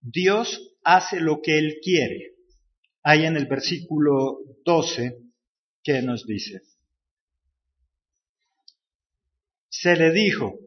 Dios hace lo que Él quiere. Ahí en el versículo 12, ¿qué nos dice? Se le dijo,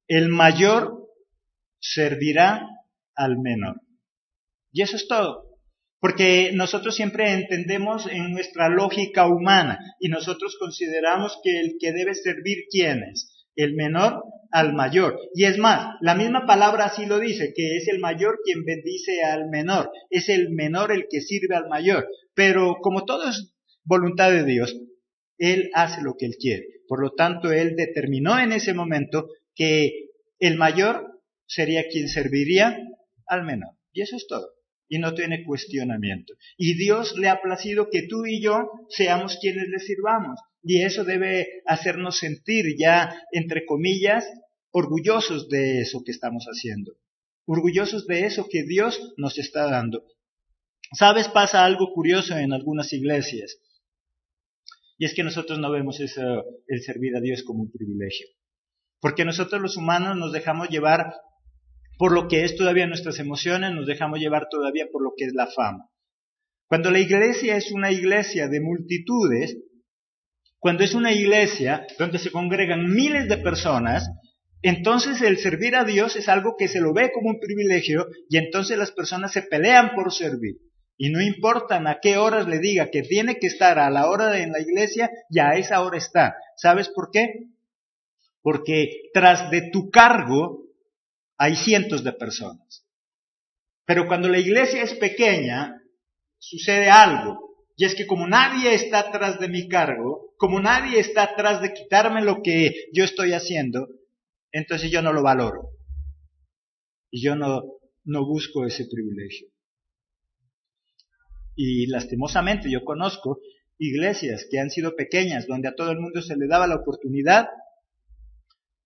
el mayor servirá al menor. Y eso es todo. Porque nosotros siempre entendemos en nuestra lógica humana y nosotros consideramos que el que debe servir, ¿quién es? El menor al mayor. Y es más, la misma palabra así lo dice, que es el mayor quien bendice al menor. Es el menor el que sirve al mayor. Pero como todo es voluntad de Dios, Él hace lo que Él quiere. Por lo tanto, Él determinó en ese momento que el mayor sería quien serviría al menor. Y eso es todo. Y no tiene cuestionamiento. Y Dios le ha placido que tú y yo seamos quienes le sirvamos. Y eso debe hacernos sentir ya, entre comillas, orgullosos de eso que estamos haciendo. Orgullosos de eso que Dios nos está dando. ¿Sabes? Pasa algo curioso en algunas iglesias. Y es que nosotros no vemos el servir a Dios como un privilegio. Porque nosotros los humanos nos dejamos llevar por lo que es todavía nuestras emociones, nos dejamos llevar todavía por lo que es la fama. Cuando la iglesia es una iglesia de multitudes, cuando es una iglesia donde se congregan miles de personas, entonces el servir a Dios es algo que se lo ve como un privilegio y entonces las personas se pelean por servir. Y no importan a qué horas le diga que tiene que estar a la hora en la iglesia, ya a esa hora está. ¿Sabes por qué? Porque tras de tu cargo hay cientos de personas. Pero cuando la iglesia es pequeña, sucede algo. Y es que como nadie está atrás de mi cargo, como nadie está atrás de quitarme lo que yo estoy haciendo, entonces yo no lo valoro. Y yo no busco ese privilegio. Y lastimosamente yo conozco iglesias que han sido pequeñas, donde a todo el mundo se le daba la oportunidad,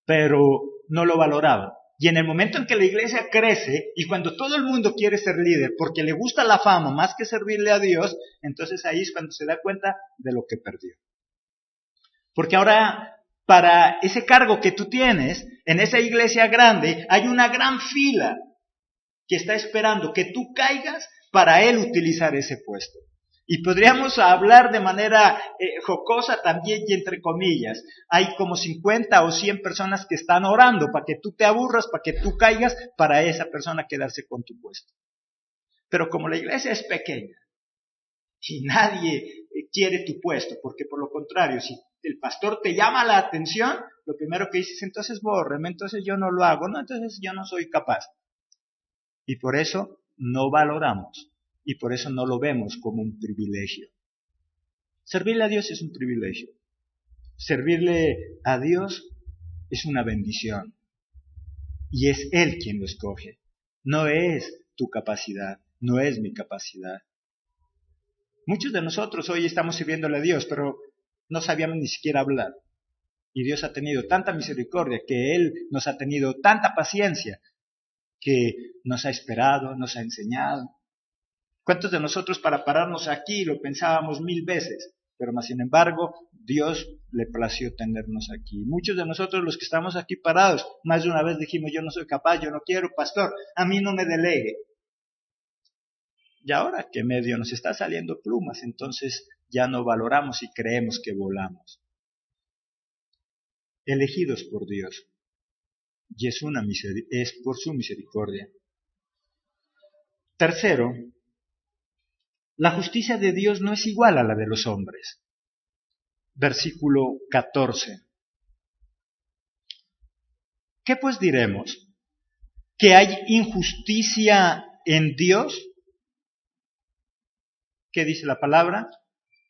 pero no lo valoraban. Y en el momento en que la iglesia crece, y cuando todo el mundo quiere ser líder, porque le gusta la fama más que servirle a Dios, entonces ahí es cuando se da cuenta de lo que perdió. Porque ahora, para ese cargo que tú tienes, en esa iglesia grande, hay una gran fila que está esperando que tú caigas para él utilizar ese puesto. Y podríamos hablar de manera jocosa también y entre comillas. Hay como 50 o 100 personas que están orando para que tú te aburras, para que tú caigas, para esa persona quedarse con tu puesto. Pero como la iglesia es pequeña y nadie quiere tu puesto, porque por lo contrario, si el pastor te llama la atención, lo primero que dices, entonces bórreme, entonces yo no lo hago, no, entonces yo no soy capaz. Y por eso no valoramos. Y por eso no lo vemos como un privilegio. Servirle a Dios es un privilegio. Servirle a Dios es una bendición. Y es Él quien lo escoge. No es tu capacidad, no es mi capacidad. Muchos de nosotros hoy estamos sirviéndole a Dios, pero no sabíamos ni siquiera hablar. Y Dios ha tenido tanta misericordia, que Él nos ha tenido tanta paciencia, que nos ha esperado, nos ha enseñado. ¿Cuántos de nosotros para pararnos aquí lo pensábamos 1000 veces? Pero más sin embargo, Dios le plació tenernos aquí. Muchos de nosotros los que estamos aquí parados, más de una vez dijimos, yo no soy capaz, yo no quiero, pastor, a mí no me delegue. Y ahora que medio nos está saliendo plumas, entonces ya no valoramos y creemos que volamos. Elegidos por Dios. Y es por su misericordia. Tercero, la justicia de Dios no es igual a la de los hombres. Versículo 14. ¿Qué pues diremos? ¿Que hay injusticia en Dios? ¿Qué dice la palabra?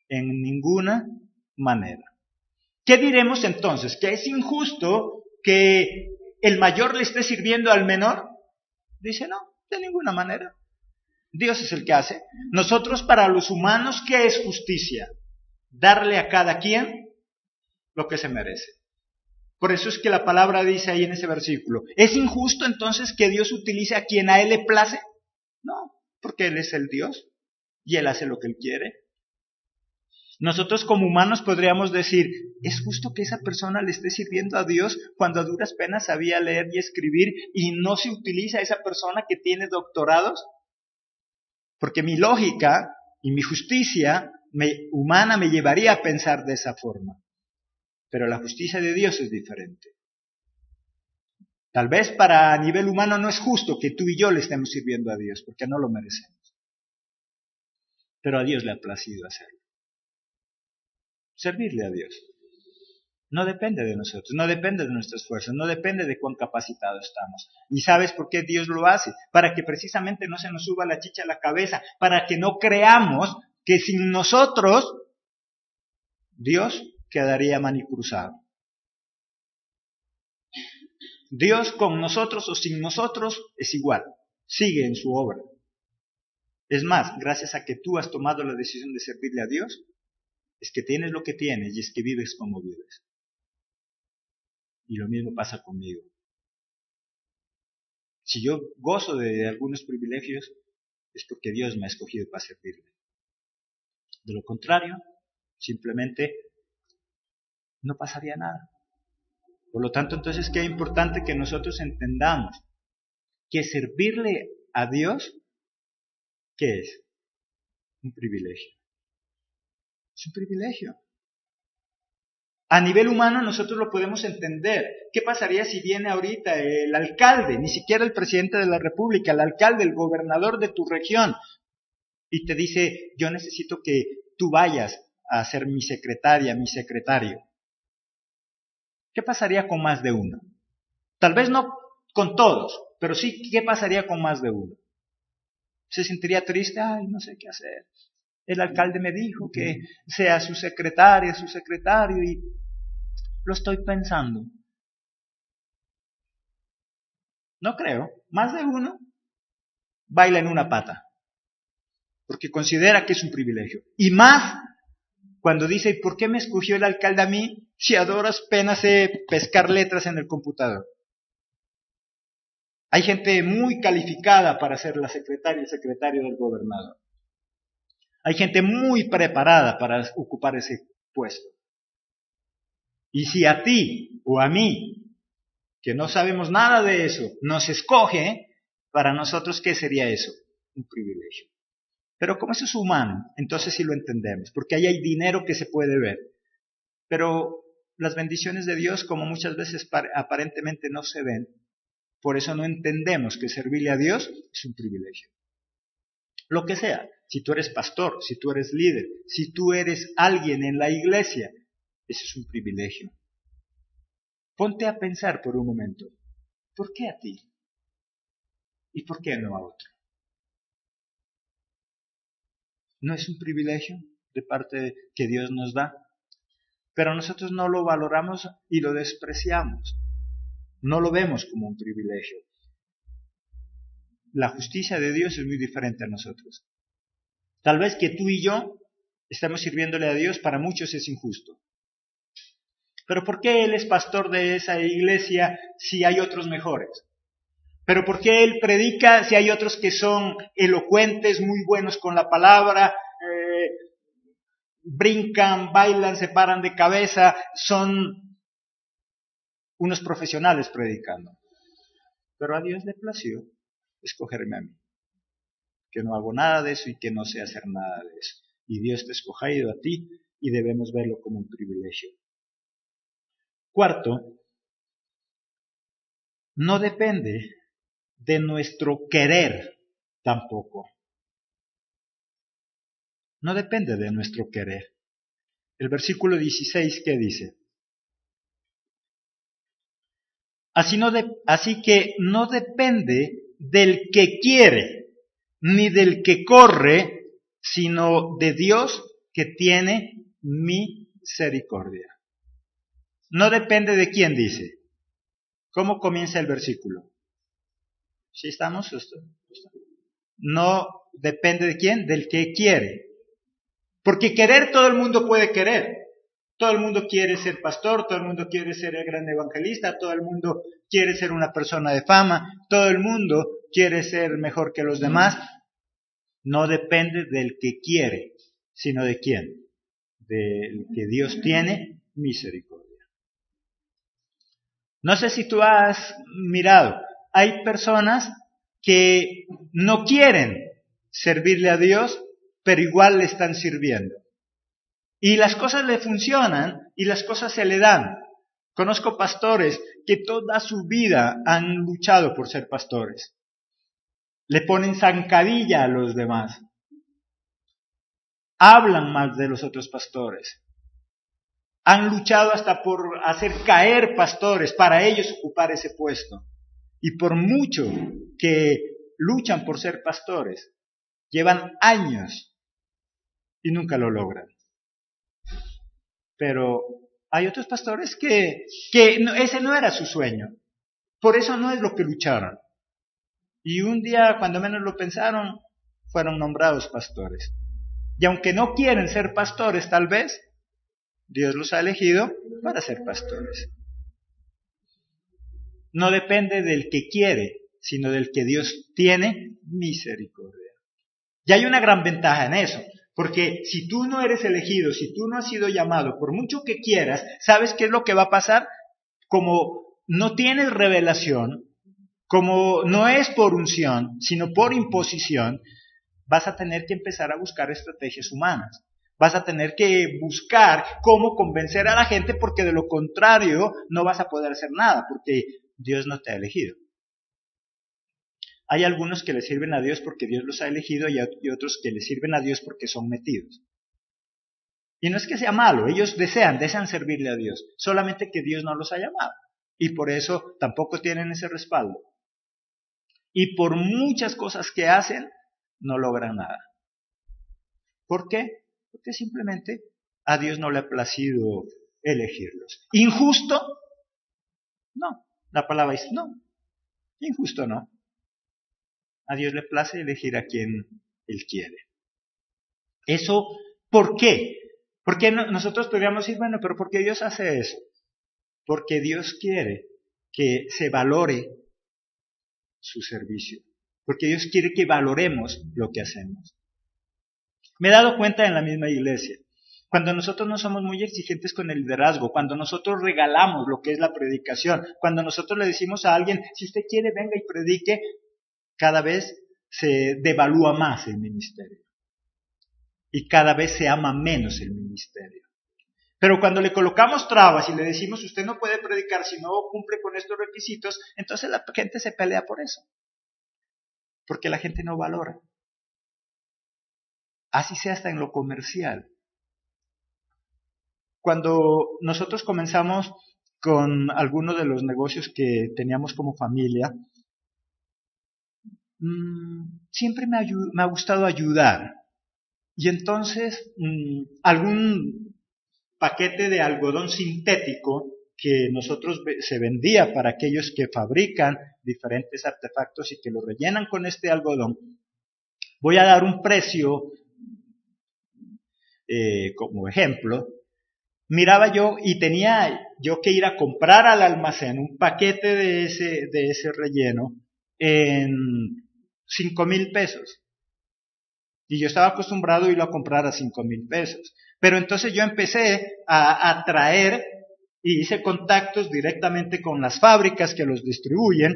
En ninguna manera. ¿Qué diremos entonces? ¿Que es injusto que el mayor le esté sirviendo al menor? Dice no, de ninguna manera. Dios es el que hace. Nosotros para los humanos, ¿qué es justicia? Darle a cada quien lo que se merece. Por eso es que la palabra dice ahí en ese versículo, ¿es injusto entonces que Dios utilice a quien a Él le place? No, porque Él es el Dios y Él hace lo que Él quiere. Nosotros como humanos podríamos decir, ¿es justo que esa persona le esté sirviendo a Dios cuando a duras penas sabía leer y escribir y no se utiliza a esa persona que tiene doctorados? Porque mi lógica y mi justicia humana me llevaría a pensar de esa forma. Pero la justicia de Dios es diferente. Tal vez a nivel humano no es justo que tú y yo le estemos sirviendo a Dios, porque no lo merecemos. Pero a Dios le ha placido hacerlo. Servirle a Dios. No depende de nosotros, no depende de nuestras fuerzas, no depende de cuán capacitados estamos. ¿Y sabes por qué Dios lo hace? Para que precisamente no se nos suba la chicha a la cabeza, para que no creamos que sin nosotros Dios quedaría manicruzado. Dios con nosotros o sin nosotros es igual, sigue en su obra. Es más, gracias a que tú has tomado la decisión de servirle a Dios, es que tienes lo que tienes y es que vives como vives. Y lo mismo pasa conmigo. Si yo gozo de algunos privilegios, es porque Dios me ha escogido para servirle. De lo contrario, simplemente no pasaría nada. Por lo tanto, entonces, qué importante que nosotros entendamos que servirle a Dios, ¿qué es? Un privilegio. Es un privilegio. A nivel humano nosotros lo podemos entender. ¿Qué pasaría si viene ahorita el alcalde, ni siquiera el presidente de la República, el alcalde, el gobernador de tu región, y te dice, yo necesito que tú vayas a ser mi secretaria, mi secretario? ¿Qué pasaría con más de uno? Tal vez no con todos, pero sí, ¿qué pasaría con más de uno? ¿Se sentiría triste? Ay, no sé qué hacer. El alcalde me dijo que sea su secretaria, su secretario, y lo estoy pensando. No creo. Más de uno baila en una pata, porque considera que es un privilegio. Y más cuando dice, ¿y por qué me escogió el alcalde a mí si a duras penas sé pescar letras en el computador? Hay gente muy calificada para ser la secretaria y el secretario del gobernador. Hay gente muy preparada para ocupar ese puesto. Y si a ti o a mí, que no sabemos nada de eso, nos escoge, para nosotros, ¿qué sería eso? Un privilegio. Pero como eso es humano, entonces sí lo entendemos, porque ahí hay dinero que se puede ver. Pero las bendiciones de Dios, como muchas veces aparentemente no se ven, por eso no entendemos que servirle a Dios es un privilegio. Lo que sea, si tú eres pastor, si tú eres líder, si tú eres alguien en la iglesia, ese es un privilegio. Ponte a pensar por un momento, ¿por qué a ti? ¿Y por qué no a otro? ¿No es un privilegio de parte que Dios nos da? Pero nosotros no lo valoramos y lo despreciamos. No lo vemos como un privilegio. La justicia de Dios es muy diferente a nosotros. Tal vez que tú y yo estemos sirviéndole a Dios, para muchos es injusto. Pero ¿por qué Él es pastor de esa iglesia si hay otros mejores? ¿Pero por qué Él predica si hay otros que son elocuentes, muy buenos con la palabra, brincan, bailan, se paran de cabeza, son unos profesionales predicando? Pero a Dios le plació escogerme a mí, que no hago nada de eso y que no sé hacer nada de eso. Y Dios te ha escogido a ti y debemos verlo como un privilegio. Cuarto, no depende de nuestro querer tampoco. No depende de nuestro querer. El versículo 16, ¿qué dice? Así que no depende del que quiere, ni del que corre, sino de Dios que tiene misericordia. No depende de quién, dice. ¿Cómo comienza el versículo? ¿Sí estamos? No depende de quién, del que quiere. Porque querer todo el mundo puede querer. Todo el mundo quiere ser pastor, todo el mundo quiere ser el gran evangelista, todo el mundo quiere ser una persona de fama, todo el mundo quiere ser mejor que los demás. No depende del que quiere, sino de quién. del que Dios tiene misericordia. No sé si tú has mirado, hay personas que no quieren servirle a Dios, pero igual le están sirviendo. Y las cosas le funcionan y las cosas se le dan. Conozco pastores que toda su vida han luchado por ser pastores. Le ponen zancadilla a los demás. Hablan mal de los otros pastores. Han luchado hasta por hacer caer pastores para ellos ocupar ese puesto. Y por mucho que luchan por ser pastores, llevan años y nunca lo logran. Pero hay otros pastores que ese no era su sueño. Por eso no es lo que lucharon. Y un día, cuando menos lo pensaron, fueron nombrados pastores. Y aunque no quieren ser pastores, tal vez, Dios los ha elegido para ser pastores. No depende del que quiere, sino del que Dios tiene misericordia. Y hay una gran ventaja en eso, porque si tú no eres elegido, si tú no has sido llamado, por mucho que quieras, ¿sabes qué es lo que va a pasar? Como no tienes revelación, como no es por unción, sino por imposición, vas a tener que empezar a buscar estrategias humanas. Vas a tener que buscar cómo convencer a la gente, porque de lo contrario no vas a poder hacer nada, porque Dios no te ha elegido. Hay algunos que le sirven a Dios porque Dios los ha elegido y otros que le sirven a Dios porque son metidos. Y no es que sea malo, ellos desean servirle a Dios, solamente que Dios no los ha llamado. Y por eso tampoco tienen ese respaldo. Y por muchas cosas que hacen, no logran nada. ¿Por qué? Porque simplemente a Dios no le ha placido elegirlos. ¿Injusto? No. La palabra es no. Injusto no. A Dios le place elegir a quien Él quiere. Eso, ¿por qué? Porque nosotros podríamos decir, bueno, pero ¿por qué Dios hace eso? Porque Dios quiere que se valore su servicio. Porque Dios quiere que valoremos lo que hacemos. Me he dado cuenta en la misma iglesia, cuando nosotros no somos muy exigentes con el liderazgo, cuando nosotros regalamos lo que es la predicación, cuando nosotros le decimos a alguien, si usted quiere, venga y predique, cada vez se devalúa más el ministerio. Y cada vez se ama menos el ministerio. Pero cuando le colocamos trabas y le decimos, usted no puede predicar si no cumple con estos requisitos, entonces la gente se pelea por eso. Porque la gente no valora. Así sea hasta en lo comercial. Cuando nosotros comenzamos con algunos de los negocios que teníamos como familia, siempre me ha gustado ayudar. Y entonces, algún paquete de algodón sintético que se vendía para aquellos que fabrican diferentes artefactos y que lo rellenan con este algodón, voy a dar un precio como ejemplo. Miraba yo y tenía yo que ir a comprar al almacén un paquete de ese relleno en 5,000 pesos. Y yo estaba acostumbrado a irlo a comprar a 5,000 pesos. Pero entonces yo empecé a traer y hice contactos directamente con las fábricas que los distribuyen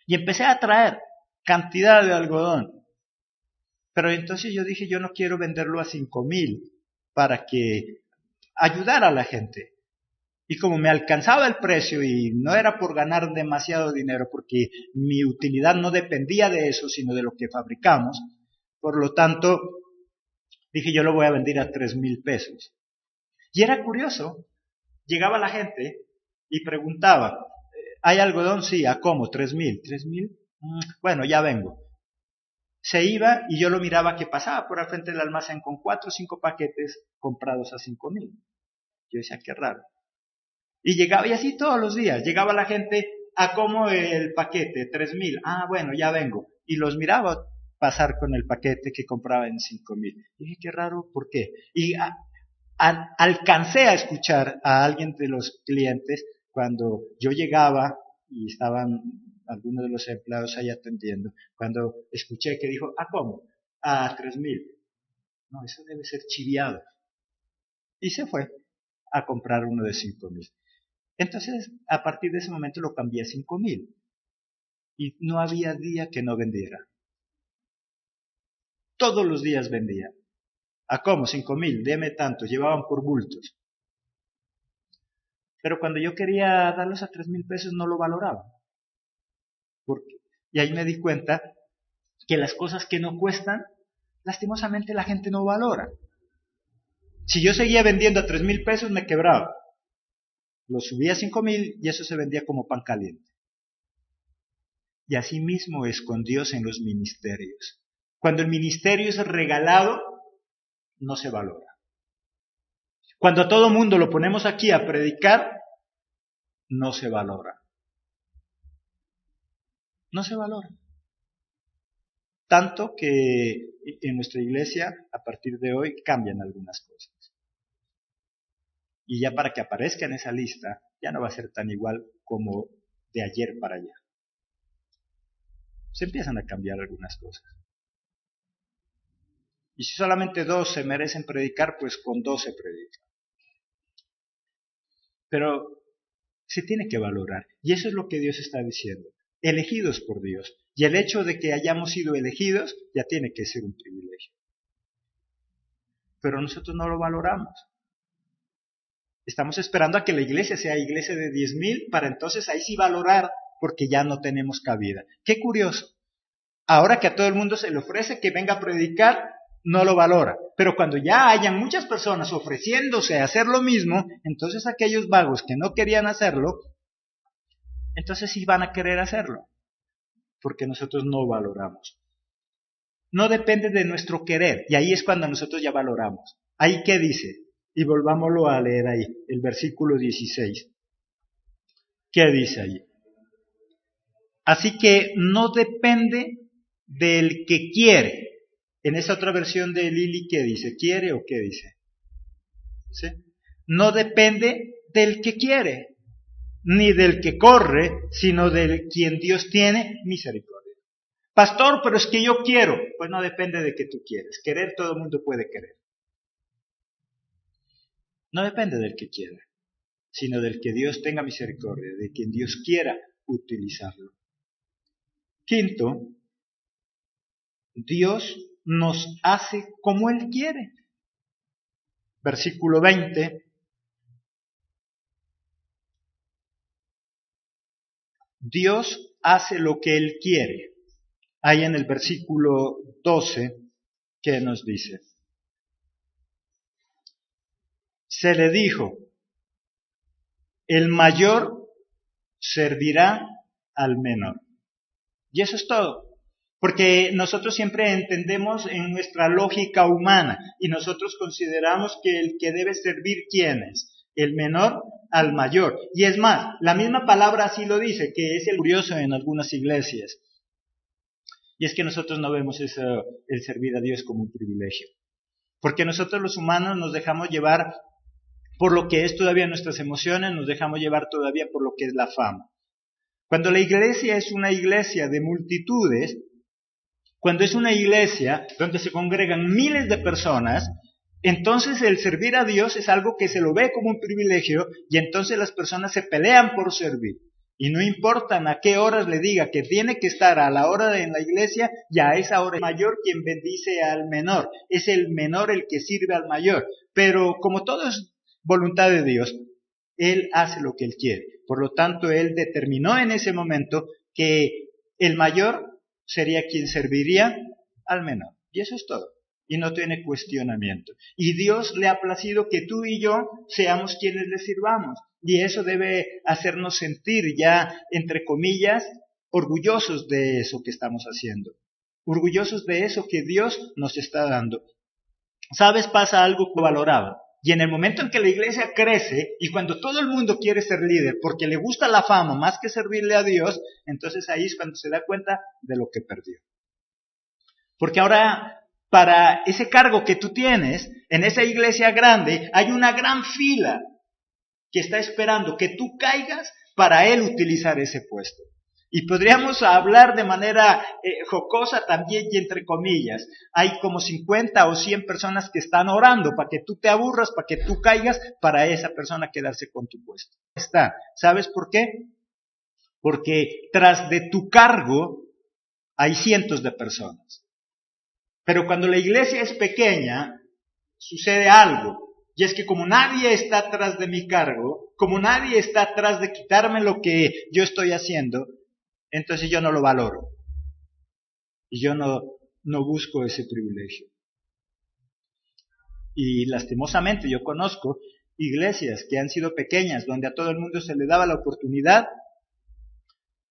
y empecé a traer cantidad de algodón. Pero entonces yo dije, yo no quiero venderlo a 5,000 para que ayudar a la gente. Y como me alcanzaba el precio y no era por ganar demasiado dinero, porque mi utilidad no dependía de eso, sino de lo que fabricamos, por lo tanto, dije yo lo voy a vender a 3,000 pesos. Y era curioso, llegaba la gente y preguntaba, ¿hay algodón? Sí, ¿a cómo? 3,000. ¿3,000? Bueno, ya vengo. Se iba y yo lo miraba que pasaba por al frente del almacén con 4 o 5 paquetes comprados a 5,000. Yo decía, qué raro. Y llegaba, y así todos los días, llegaba la gente, ¿a cómo el paquete? 3,000. Ah, bueno, ya vengo. Y los miraba pasar con el paquete que compraba en 5,000. Y dije, qué raro, ¿por qué? Y alcancé a escuchar a alguien de los clientes cuando yo llegaba y estaban algunos de los empleados ahí atendiendo, cuando escuché que dijo, ¿a cómo? A 3,000. No, eso debe ser chiviado. Y se fue a comprar uno de 5,000. Entonces, a partir de ese momento lo cambié a 5,000. Y no había día que no vendiera. Todos los días vendía. ¿A cómo? 5,000, deme tanto. Llevaban por bultos. Pero cuando yo quería darlos a 3,000 pesos no lo valoraban. Y ahí me di cuenta que las cosas que no cuestan, lastimosamente la gente no valora. Si yo seguía vendiendo a 3,000 pesos me quebraba. Lo subía a 5,000 y eso se vendía como pan caliente. Y así mismo es con Dios en los ministerios. Cuando el ministerio es regalado, no se valora. Cuando a todo mundo lo ponemos aquí a predicar, no se valora. No se valora. Tanto que en nuestra iglesia, a partir de hoy, cambian algunas cosas. Y ya para que aparezca en esa lista, ya no va a ser tan igual como de ayer para allá. Se empiezan a cambiar algunas cosas. Y si solamente 2 se merecen predicar, pues con 2 se predica. Pero se tiene que valorar. Y eso es lo que Dios está diciendo. Elegidos por Dios. Y el hecho de que hayamos sido elegidos ya tiene que ser un privilegio. Pero nosotros no lo valoramos. Estamos esperando a que la iglesia sea iglesia de 10,000 para entonces ahí sí valorar, porque ya no tenemos cabida. Qué curioso. Ahora que a todo el mundo se le ofrece que venga a predicar, no lo valora. Pero cuando ya hayan muchas personas ofreciéndose a hacer lo mismo, entonces aquellos vagos que no querían hacerlo, entonces sí van a querer hacerlo. Porque nosotros no valoramos. No depende de nuestro querer. Y ahí es cuando nosotros ya valoramos. ¿Ahí qué dice? Y volvámoslo a leer ahí, el versículo 16. ¿Qué dice ahí? Así que no depende del que quiere. En esa otra versión de Lili, ¿qué dice? ¿Quiere o qué dice? ¿Sí? No depende del que quiere, ni del que corre, sino del quien Dios tiene misericordia. Pastor, pero es que yo quiero. Pues no depende de que tú quieres. Querer todo el mundo puede querer. No depende del que quiera, sino del que Dios tenga misericordia, de quien Dios quiera utilizarlo. Quinto, Dios nos hace como Él quiere. Versículo 20. Dios hace lo que Él quiere. Ahí en el versículo 12, ¿qué nos dice? Se le dijo, el mayor servirá al menor. Y eso es todo. Porque nosotros siempre entendemos en nuestra lógica humana y nosotros consideramos que el que debe servir, ¿quién es? El menor al mayor. Y es más, la misma palabra así lo dice, que es el curioso en algunas iglesias. Y es que nosotros no vemos el servir a Dios como un privilegio. Porque nosotros los humanos nos dejamos llevar por lo que es todavía nuestras emociones, nos dejamos llevar todavía por lo que es la fama. Cuando la iglesia es una iglesia de multitudes, cuando es una iglesia donde se congregan miles de personas, entonces el servir a Dios es algo que se lo ve como un privilegio y entonces las personas se pelean por servir. Y no importa a qué horas le diga que tiene que estar a la hora en la iglesia, ya a esa hora es mayor quien bendice al menor. Es el menor el que sirve al mayor. Pero como todo es voluntad de Dios, Él hace lo que Él quiere. Por lo tanto, Él determinó en ese momento que el mayor sería quien serviría al menor. Y eso es todo. Y no tiene cuestionamiento. Y Dios le ha placido que tú y yo seamos quienes le sirvamos. Y eso debe hacernos sentir ya, entre comillas, orgullosos de eso que estamos haciendo. Orgullosos de eso que Dios nos está dando. ¿Sabes? Pasa algo que valoraba. Y en el momento en que la iglesia crece y cuando todo el mundo quiere ser líder porque le gusta la fama más que servirle a Dios, entonces ahí es cuando se da cuenta de lo que perdió. Porque ahora, para ese cargo que tú tienes, en esa iglesia grande, hay una gran fila que está esperando que tú caigas para él utilizar ese puesto. Y podríamos hablar de manera jocosa también y entre comillas. Hay como 50 o 100 personas que están orando para que tú te aburras, para que tú caigas, para esa persona quedarse con tu puesto. Está. ¿Sabes por qué? Porque tras de tu cargo hay cientos de personas. Pero cuando la iglesia es pequeña, sucede algo. Y es que como nadie está atrás de mi cargo, como nadie está atrás de quitarme lo que yo estoy haciendo, entonces yo no lo valoro. Y yo no busco ese privilegio. Y lastimosamente yo conozco iglesias que han sido pequeñas, donde a todo el mundo se le daba la oportunidad,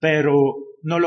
pero no lo